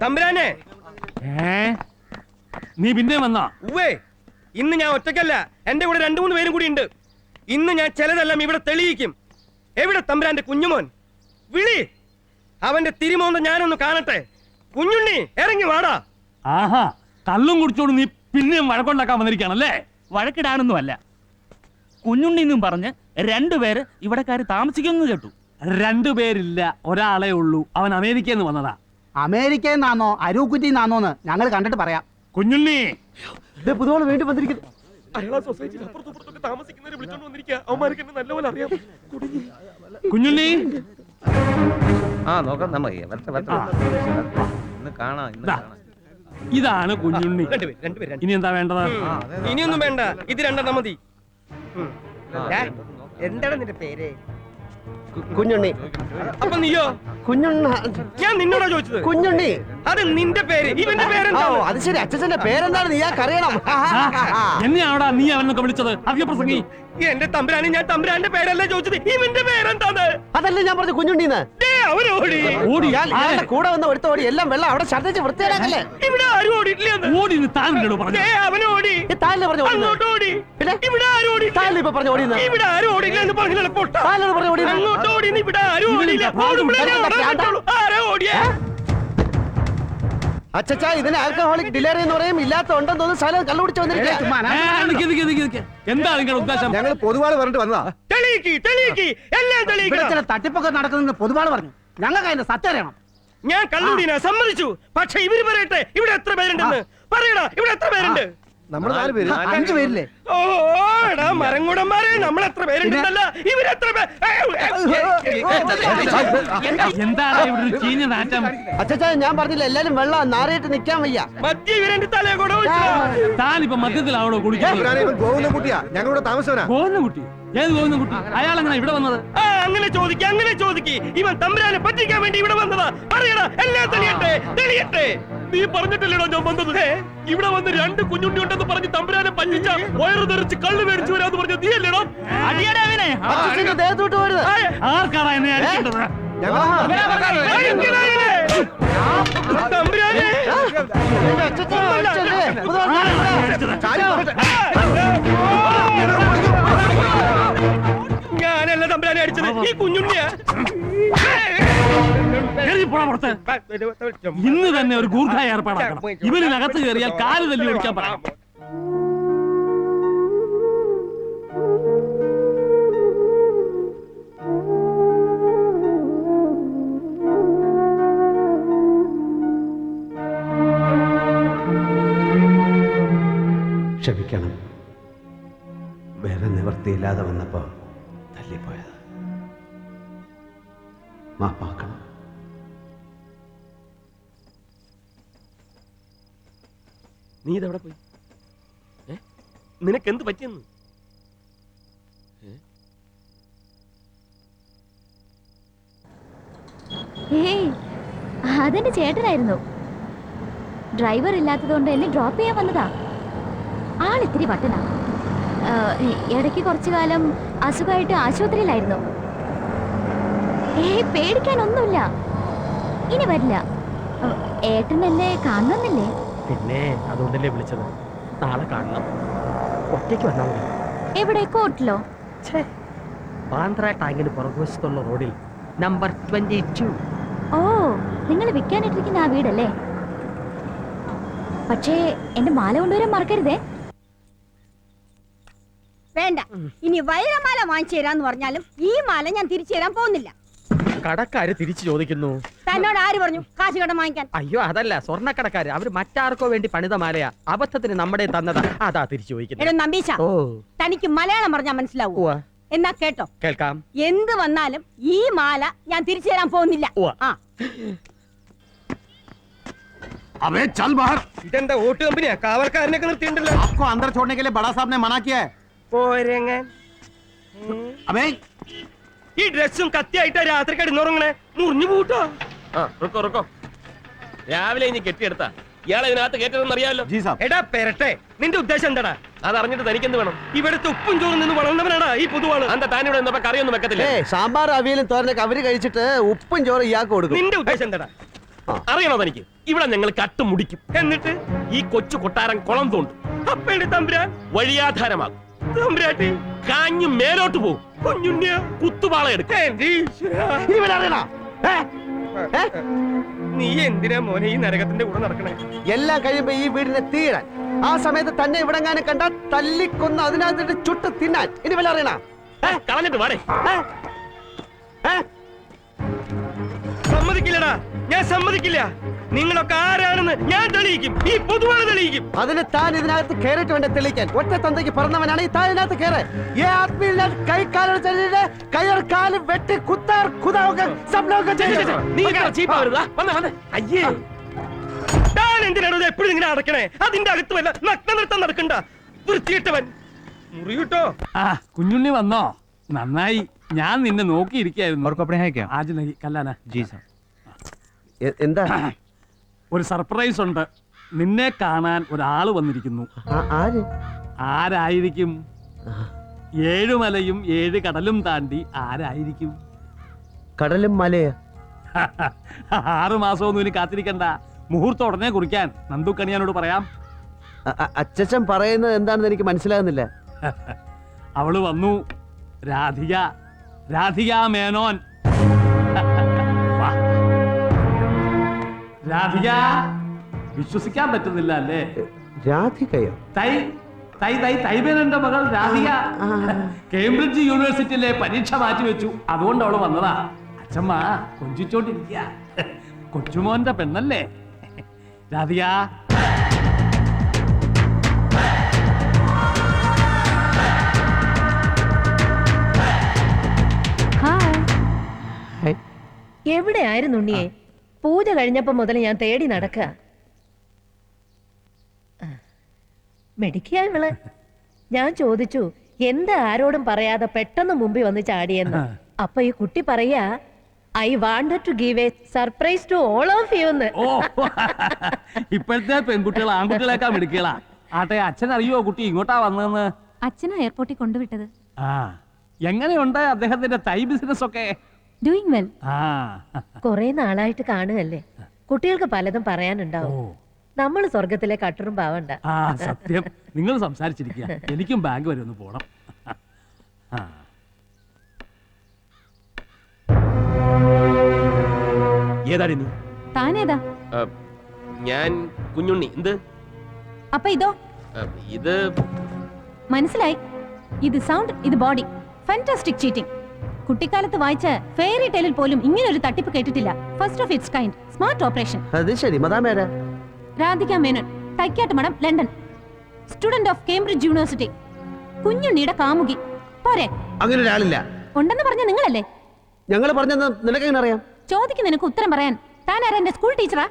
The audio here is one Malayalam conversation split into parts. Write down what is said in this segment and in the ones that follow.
തമ്പുരാനെ നീ പിന്നെ വന്നാ? ഉവ്വേ, ഇന്ന് ഞാൻ ഒറ്റയ്ക്കല്ല, എന്റെ കൂടെ 2-3 പേരും കൂടി ഉണ്ട്. ഇന്ന് ഞാൻ ചിലതെല്ലാം ഇവിടെ തെളിയിക്കും. എവിടെ തമ്പുരാന്റെ കുഞ്ഞുമോൻ? വിളി, അവന്റെ തിരുമോന്ത ഞാനൊന്ന് കാണട്ടെ. കുഞ്ഞുണ്ണി, ഇറങ്ങി വാടാ. ആഹാ, കള്ളും കുടിച്ചോണ്ട് നീ പിന്നെയും വഴക്കുണ്ടാക്കാൻ വന്നിരിക്കുകയാണല്ലേ? വഴക്കിടാനൊന്നും അല്ല, കുഞ്ഞുണ്ണിന്നും പറഞ്ഞ് 2 പേര് ഇവിടെക്കാര് താമസിക്കുന്നു കേട്ടു. 2 പേരില്ല, ഒരാളെ ഉള്ളൂ. അവൻ അമേരിക്കയിൽ നിന്ന് വന്നതാ. അമേരിക്കയിൽ നിന്നാണോ അരൂക്കുറ്റിന്നാണോന്ന് ഞങ്ങൾ കണ്ടിട്ട് പറയാം. കുഞ്ഞുണ്ണി, പുതുവോള് വീണ്ടും വന്നിരിക്കുന്നു. കുഞ്ഞുണ്ണി, ഇതാണ് കുഞ്ഞുണ്ണി. ഇനി എന്താ വേണ്ടത്? ഇനിയൊന്നും വേണ്ട, ഇത് 2 മതി. എന്താണ് നിന്റെ പേര്? കുഞ്ഞുണ്ണി. അപ്പൊ നീയോ? കുഞ്ഞുണ്ണ. ഞാൻ നിന്നോടാ ചോദിച്ചത്. കുഞ്ഞുണ്ണി. അത് നിന്റെ പേര്, ഇവന്റെ പേരെന്താ? അത് ശരി, അച്ഛന്റെ പേരെന്താണ് നീയാക്കറിയണം. എന്നെയാണോടാ നീ അവനൊക്കെ വിളിച്ചത്? അധികപ്രസംഗി. എന്റെ തമ്പുരാനെ, ഞാൻ തമ്പുരാന്റെ പേരല്ല ചോദിച്ചത്, ഇവന്റെ പേരെന്താന്ന്? അതല്ലേ ഞാൻ പറഞ്ഞു കുഞ്ഞുണ്ണിന്ന്. അവരോടി കൂടെ വന്ന് എടുത്ത ഓടി എല്ലാം വെള്ളം അവിടെ ഛർദ്ദിച്ച് വൃത്തിയാക്കല്ലേ. ഇവിടെ ആരും ഓടിയിട്ടില്ല. ഓടി താനോട് പറഞ്ഞു. അവനോടി താല്ലേ പറഞ്ഞു അങ്ങോട്ട് ഓടി. ഇവിടെ ആരും ഓടി. താല്ലേ ഇപ്പൊ പറഞ്ഞു ഓടി. ഇവിടെ ആരും ഓടില്ല എന്ന് പറഞ്ഞാൽ പൊട്ട. താലോട് പറഞ്ഞു ഓടി. അങ്ങോട്ട് ഓടി. ഇവിടെ ആരും ഓടിയില്ല. ആരാ ഓടിയേ? അച്ഛാ, ഇതിന് ആൽക്കഹോളിക് ഡിലറി എന്ന് പറയും. ഇല്ലാത്ത ഉണ്ടെന്ന് തോന്നുന്നു. സ്ഥലം കള്ളുപിടിച്ച് വന്നിരിക്കുക. എന്താ നിങ്ങളുടെ ഉദ്ദേശം? ഞങ്ങൾ പൊതുവാള് പറഞ്ഞിട്ട് വന്നതാ. എല്ലാം തട്ടിപ്പൊക്കെ നടക്കുന്ന പൊതുവാള് പറഞ്ഞു. ഞങ്ങൾക്ക് അതിന്റെ സത്യം അറിയണം. ഞാൻ കള്ളുടിനാ, സമ്മതിച്ചു. പക്ഷെ ഇവര് പറയട്ടെ, ഇവിടെ എത്ര പേരുണ്ടെന്ന് പറയടാ. ഇവിടെ എത്ര പേരുണ്ട്? നമ്മൾ 4 പേര്. 5 പേരില്ലേ? ഓടാ മരംകുടന്മാരെ, നമ്മൾ എത്ര പേരുണ്ടല്ല. ഇവരെത്ര എന്താണ് ഇവിടെ ഒരു ചീഞ്ഞ നാറ്റം? അച്ഛാ, ഞാൻ പറഞ്ഞില്ല എല്ലാരും വെള്ളം നാറിയിട്ട് നിക്കാൻ വയ്യ. മദ്യ ഇവരെന്റെ തലയെ കൂടെ താനിപ്പോ മദ്യത്തിലാവണോ കുടിക്കുന്നത്? ഗോവിന്ദൻകുട്ടിയാ, ഞങ്ങളുടെ താമസവനാ. ഗോവിന്ദൻകുട്ടി? ഏത് ഗോവിന്ദൻകുട്ടി? അയാളെങ്ങനെ ഇവിടെ വന്നത്? അങ്ങനെ ചോദിക്ക്. ഇവൻ തമ്പുരാനെ പറ്റിക്കാൻ വേണ്ടി ഇവിടെ വന്നതാ. പറയടാ, എല്ലാം തെളിയട്ടെ. നീ പറഞ്ഞിട്ടില്ലടോ ഞാൻ വന്നത്. ഇവിടെ വന്ന് 2 കുഞ്ഞുണ്ണി ഉണ്ടെന്ന് പറഞ്ഞ് തമ്പുരാനെ പറ്റിച്ച വയറു തെറിച്ച് കള്ള് മേടിച്ചു വരാന്ന് പറഞ്ഞ നീ അല്ലേടോ? ദേഹത്തോട്ട് പോരുത്. ആർക്കാണ് എന്നെ അടിക്കേണ്ടത്? തമ്പുരാനെ ഞാനല്ല തമ്പുരാനെ അടിച്ചത്, ഈ കുഞ്ഞുണ്ണിയാ. ഇന്ന് തന്നെ ഒരു ഗൂർഖ ഏർപ്പാടാക്കണം. ഇവരിനകത്ത് കയറിയാൽ കാല് തല്ലി ഓടിക്കാൻ പറയാം. ക്ഷമിക്കണം, വേറെ നിവൃത്തിയില്ലാതെ വന്നപ്പോ തല്ലിപ്പോയത്. മാപ്പാക്കണം. നീ ഇതെവിടെ പോയി? നിനക്കെന്ത് പറ്റിയെന്ന്? അതെന്റെ ചേട്ടനായിരുന്നു. ഡ്രൈവർ ഇല്ലാത്തതുകൊണ്ട് എന്നെ ഡ്രോപ്പ് ചെയ്യാൻ വന്നതാ. ആളിത്തിരി വട്ടനാ. ഇടയ്ക്ക് കുറച്ചു കാലം അസുഖമായിട്ട് ആശുപത്രിയിലായിരുന്നു. പേടിക്കാനൊന്നുമില്ല, ഇനി വരില്ല. ഏട്ടനല്ലേ കാണണമെന്നില്ലേ? പിന്നെ അതുകൊണ്ടല്ലേ വിളിച്ചത്. നാളെ കാണണം. ഒറ്റയ്ക്ക് വന്നാൽ മതി. എവിടെ? കോർട്ടിലോ? ബാന്ദ്ര ടാങ്കിന് പുറകുവശത്തുള്ള റോഡിൽ നമ്പർ 22. ഓ, നിങ്ങൾ വിൽക്കാനിട്ടിരിക്കുന്ന ആ വീടല്ലേ? പക്ഷേ എന്റെ മാല കൊണ്ടുവരാൻ മറക്കരുതേ. വേണ്ട, ഇനി വൈരമാല വാങ്ങിച്ചു തരാന്ന് പറഞ്ഞാലും ഈ മാല ഞാൻ തിരിച്ചു തരാൻ പോകുന്നില്ല. കടക്കാര് തിരിച്ചു ചോദിക്കുന്നു. തന്നോട് ആര് പറഞ്ഞു കാശ് കടം വാങ്ങിക്കാൻ? അയ്യോ, അതല്ല, സ്വർണ്ണക്കടക്കാര്. അവര് മറ്റാർക്കോ വേണ്ടി പണിത മാലയാ. അബദ്ധത്തിന് നമ്മുടെ തന്നതാ. അതാ തിരിച്ചു ചോദിക്കുന്നത്. എടോ നമ്പീശ, തനിക്ക് മലയാളം പറഞ്ഞാൽ മനസ്സിലാവൂ. എന്നാ കേട്ടോ, കേൾക്കാം. എന്ത് വന്നാലും ഈ മാല ഞാൻ തിരിച്ചു തരാൻ പോകുന്നില്ല. ഇതെന്താ വോട്ട് കമ്പനിയാ? കാവൽക്കാരനൊക്കെ നിർത്തിയിട്ടുണ്ടല്ലോ. आपको अंदर छोड़ने के लिए बड़ा साहब ने मना किया है. अबे ഈ ഡ്രസ്സും കത്തിയായിട്ടാ രാത്രി കിടന്നുറങ്ങണേ. മുറിഞ്ഞു പൂട്ടോ. രാവിലെ ഇനി കെട്ടിയെടുത്താ ഇയാളെ ഇതിനകത്ത് കേട്ടതെന്ന് അറിയാമല്ലോ. എടാ പെരട്ടെ, നിന്റെ ഉദ്ദേശം എന്താടാ? അത് അറിഞ്ഞിട്ട് തനിക്കെന്ത് വേണം? ഇവിടുത്തെ ഉപ്പും ചോറും നിന്ന് വളർന്നവനാടാ ഈ പൊതുവാള്. എന്താ താനിവിടെ നിന്നപ്പോ കറിയൊന്നും വെക്കത്തില്ലേ? സാമ്പാർ അവിയലും തോരനൊക്കെ അവര് കഴിച്ചിട്ട് ഉപ്പും ചോറും ഇയാൾക്ക് കൊടുക്കും. നിന്റെ ഉദ്ദേശം എന്താടാ? അറിയണോ തനിക്ക്? ഇവിടെ ഞങ്ങൾ കട്ടുമുടിക്കും, എന്നിട്ട് ഈ കൊച്ചു കൊട്ടാരം കുളം തോണ്ടും. അപ്പയുടെ തമ്പുരാൻ വഴിയാധാരമാകും. തമ്പുരാട്ടി കാഞ്ഞു മേലോട്ട് പോകും. കുഞ്ഞുണ്ണിയ കുത്തുപാള എടുക്കും. നീ എന്തിനാ മോനെ ഈ നരകത്തിന്റെ കൂടെ നടക്കണേ? എല്ലാം കഴിയുമ്പോ ഈ വീടിനെ തീരാൻ, ആ സമയത്ത് തന്നെ ഇവിടെങ്ങാനും കണ്ടാൽ തല്ലിക്കൊന്ന് അതിനകത്തിട്ട് ചുട്ട് തിന്നാൻ. ഇനി വല്ല അറിയണ? കളഞ്ഞിട്ട് വാടേ. സമ്മതിക്കില്ലടാ, ഞാൻ സമ്മതിക്കില്ല. നിങ്ങളൊക്കെ ആരാണെന്ന് ഞാൻ തെളിയിക്കും. ഈ പൊതുവാണ് തെളിയിക്കും. അതിന് താൻ ഇതിനകത്ത് കയറിയിട്ട് വേണ്ട തെളിയിക്കാൻ. ഒറ്റ തന്തയ്ക്ക് പറഞ്ഞവനാണ് ഈ താൻ ഇതിനകത്ത് കയറി. ഈ ആത്മീയ കൈക്കാലം കയർ കാല് വെട്ടി കുത്താർ കുതാവുക നീ ചീപ്പാവരുതാ. വന്നേ അയ്യേ, താൻ എന്തിനാണ് എപ്പോഴും ഇങ്ങനെ അടക്കണേ? അതിന്റെ അകത്ത് വല്ല നഗ്ന നൃത്തം നടക്കണ്ട. വൃത്തിയിട്ടവൻ മുറിയൂട്ടോ. ആ കുഞ്ഞുണ്ണി വന്നോ? നന്നായി, ഞാൻ നിന്നെ നോക്കിയിരിക്കായിരുന്നു. ആജ് നഹി കല്ലാന. എന്താ? ഒരു സർപ്രൈസ് ഉണ്ട്. നിന്നെ കാണാൻ ഒരാള് വന്നിരിക്കുന്നു. ആര്? ആരായിരിക്കും? 7 മലയും 7 കടലും താണ്ടി ആരായിരിക്കും? കടലും മലയോ? 6 മാസമൊന്നും ഇനി കാത്തിരിക്കണ്ട. മുഹൂർത്തം ഉടനെ കുറിക്കാൻ നന്ദു കണിയാനോട് പറയാം. അച്ഛൻ പറയുന്നത് എന്താണെന്ന് എനിക്ക് മനസ്സിലാകുന്നില്ല. അവള് വന്നു. രാധിക മേനോൻ. വാ. രാധിക, വിശ്വസിക്കാൻ പറ്റുന്നില്ല അല്ലേ? രാധികയോ? തൈബേനന്റെ മകൾ രാധിക കേംബ്രിഡ്ജ് യൂണിവേഴ്സിറ്റിയിലെ പരീക്ഷ മാറ്റിവെച്ചു. അതുകൊണ്ട് അവള് വന്നതാ. അച്ഛമ്മ കൊഞ്ചിച്ചോണ്ടിരിക്കുക. കൊച്ചുമോന്റെ പെണ്ണല്ലേ രാധിക? എവിടെയായിരുന്നു ഉണ്ണിയെ? പൂജ കഴിഞ്ഞപ്പോ മുതൽ ഞാൻ തേടി നടക്കുക. മെഡിക്കുക ഇവള്. ഞാൻ ചോദിച്ചു എന്താ ആരോടും പറയാതെ പെട്ടെന്ന് മുമ്പിൽ വന്ന് ചാടിയെന്ന്. അപ്പൊ ഈ കുട്ടി പറയാ, I wanted to give a surprise to all of you എന്ന്. ഓ, ഇപ്പോഴത്തെ പെൺകുട്ടികൾ ആൺകുട്ടികളെക്കാൾ മെഡിക്കലാ. ആട്ടെ, അച്ഛൻ അറിയോ കുട്ടി ഇങ്ങോട്ടാ വന്നതെന്ന്? അച്ഛനാ എയർപോർട്ടിൽ കൊണ്ടുവിട്ടത്. ആ, എങ്ങനെയുണ്ട് അദ്ദേഹത്തിന്റെ തൈ ബിസിനസ് ഒക്കെ? Doing well. കൊറേ നാളായിട്ട് കാണുകയല്ലേ, കുട്ടികൾക്ക് പലതും പറയാനുണ്ടാവും. നമ്മൾ സ്വർഗത്തിലെ കട്ടറും പാവണ്ട. ആ സത്യം, നിങ്ങൾ സംസാരിച്ചിരിക്കുക. എനിക്കും ബാങ്ക് വരെ ഒന്ന് പോണം. ഏതാടി നീ? താനേതാ? ഞാൻ കുഞ്ഞുണ്ണി. എന്ത്? അപ്പൊ ഇതോ? ഇത് മനസ്സിലായി. ഇത് സൗണ്ട്, ഇത് ബോഡി. Fantastic cheating. കുട്ടിക്കാലത്ത് വായിച്ച ഫെയറി ടെയിലിൽ പോലും ഇങ്ങനെ ഒരു തട്ടിപ്പ് കേട്ടിട്ടില്ല. First of its kind. Smart operation. അത് ശരി. മദാമേരാ? Radhika Menon, Thaikkad Madham, London. Student of Cambridge university. കുഞ്ഞുണ്ണിയുടെ കാമുകി. പോരെ? അങ്ങനെ ഒരാളില്ല. ഉണ്ടെന്ന് പറഞ്ഞ നിങ്ങളല്ലേ? ഞങ്ങൾ പറഞ്ഞത് നിനക്കെങ്ങനെ അറിയാം? ചോദിക്കും നിനക്ക് ഉത്തരം പറയാൻ. താൻ ആരാ? എന്റെ സ്കൂൾ ടീച്ചറാ?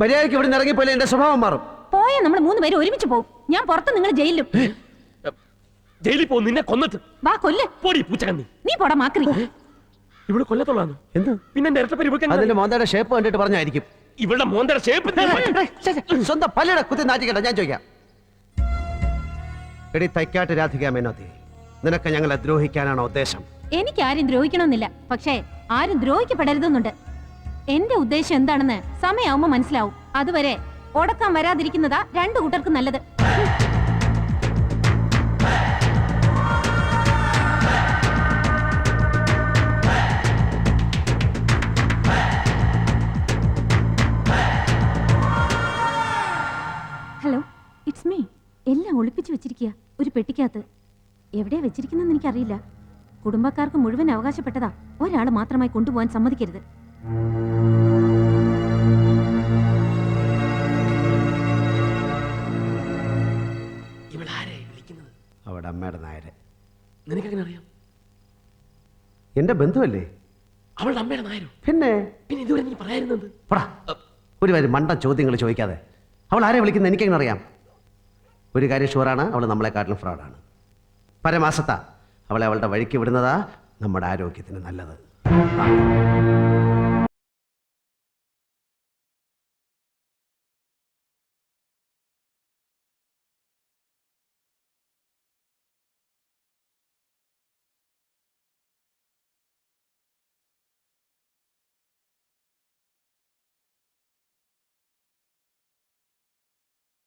മര്യാദയ്ക്ക് ഇവിടെ ഇറങ്ങിപ്പോലെ എന്റെ സ്വഭാവം മാറും. പോയാ നമ്മൾ 3 പേര് ഒരുമിച്ച് പോകും. ഞാൻ പുറത്ത്, നിങ്ങൾ ജയിലിലും. ജയിലിൽ പോ, നിന്നെ കൊന്നിട്ട്. വാ കൊല്ല്. പോടി പൂച്ചകന്നി. നീ പോടാ മാക്രി. ഇവിടെ കൊല്ലത്തുള്ളാന്ന്. എന്താ? പിന്നെ ഇരട്ടപ്പേര് ഇവൾക്ക് അതിന്റെ മോന്തയുടെ ഷേപ്പ് കണ്ടിട്ട് പറഞ്ഞായിരിക്കും. ഇവളുടെ മോന്തയുടെ ഷേപ്പ് സ്വന്തം പല്ലിടെ കുത്തി നാറ്റിക്കണ്ട. ഞാൻ ചോദിക്കാം. എടി തൈക്കാട്ട് രാധിക മേനോത്തി, നിനക്ക് ഞങ്ങളെ ദ്രോഹിക്കാനാണോ ഉദ്ദേശം? എനിക്ക് ആരും ദ്രോഹിക്കണമെന്നില്ല. പക്ഷേ ആരും ദ്രോഹിക്കപ്പെടരുതെന്നുണ്ട്. എന്റെ ഉദ്ദേശം എന്താണെന്ന് സമയമാവുമ്പോ മനസ്സിലാവും. അതുവരെ ഓടക്കാൻ വരാതിരിക്കുന്നതാ 2 കൂട്ടർക്കും നല്ലത്. Hello, it's me. എല്ലാം ഒളിപ്പിച്ചു വെച്ചിരിക്കുക ഒരു പെട്ടിക്കകത്ത്. എവിടെയാ വെച്ചിരിക്കുന്നെന്ന് എനിക്കറിയില്ല. കുടുംബക്കാർക്ക് മുഴുവൻ അവകാശപ്പെട്ടതാ. ഒരാൾ മാത്രമായി കൊണ്ടുപോകാൻ സമ്മതിക്കരുത്. അവിടെ അമ്മയുടെ നായരെ. നിനക്കെങ്ങനെ അറിയാം? എന്റെ ബന്ധുവല്ലേ? അവളുടെ അമ്മയുടെ നായരോ? പിന്നെ ഇതുവരെ നീ പറയായിരുന്നത്? ഒരു കാര്യം മണ്ട ചോദ്യങ്ങൾ ചോദിക്കാതെ. അവൾ ആരെ വിളിക്കുന്നത് എനിക്കെങ്ങനെ അറിയാം? ഒരു കാര്യം ഷുവറാണ്, അവൾ നമ്മളെക്കാട്ടിലും ഫ്രോഡാണ്. പരമാസത്ത അവളെ അവളുടെ വഴിക്ക് വിടുന്നതാ നമ്മുടെ ആരോഗ്യത്തിന് നല്ലത്.